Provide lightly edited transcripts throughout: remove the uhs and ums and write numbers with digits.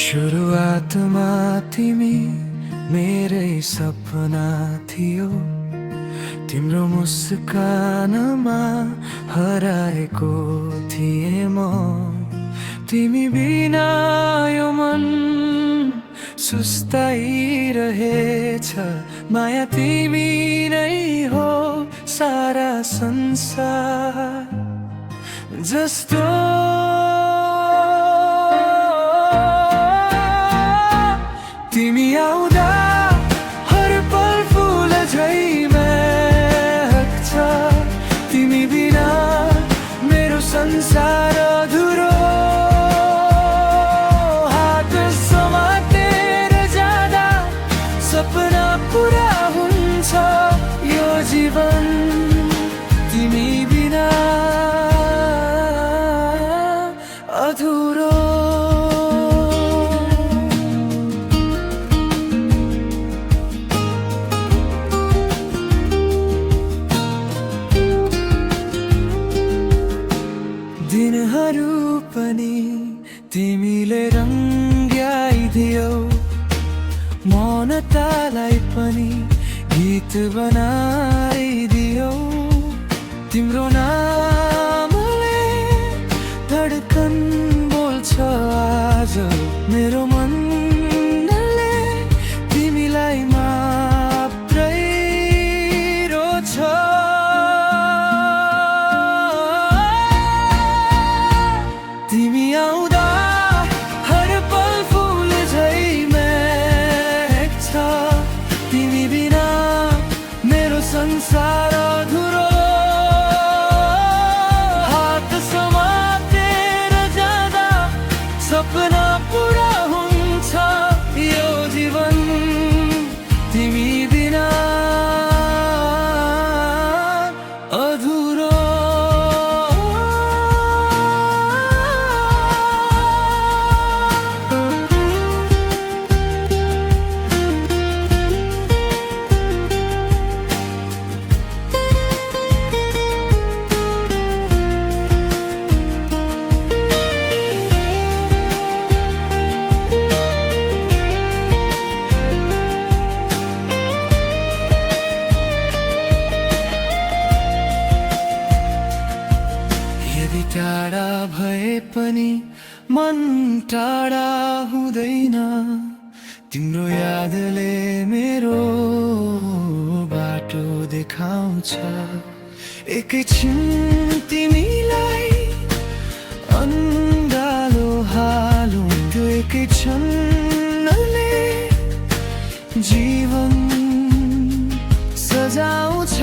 सुरुवातमा तिमी मेरै सपना थियो। तिम्रो मुस्कानमा हराएको थिएँ म। तिमी बिना यो मन सुस्ताइरहेछ। माया तिमी नै हो सारा संसार जस्तो। तिमी आउँदा हर पल फुल झै महक्छ। तिमी बिना मेरो संसार अधुरो। हात समातेर जाँदा सपना पुरा हुन्छ यो जीवन तिमी बिना अधुरो। दिनहरू पनि तिमीले रङ्ग्याइदियौ। मौनतालाई पनि गीत बनाइदियौ। तिम्रो नामले धडकन बोल्छ आज मेरो मनले। तिमीलाई मात्रै रोज्छ। तिमी आउँदा हर पल फुल झै महक्छ। तिमी बिना मेरो संसार अधुरो। हात समातेर जाँदा सपना पुरा हुन्छ यो जीवन तिमी बिना अधुरो। यदि टाढा भए पनि मन टाढा हुँदैन। तिम्रो यादले मेरो बाटो देखाउँछ। एकैछिन तिमीलाई अन्धालो हालौँ। त्यो एकैछिनले जीवन सजाउँछ।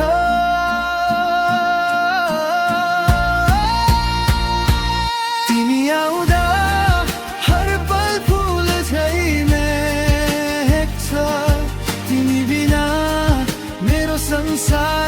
संसार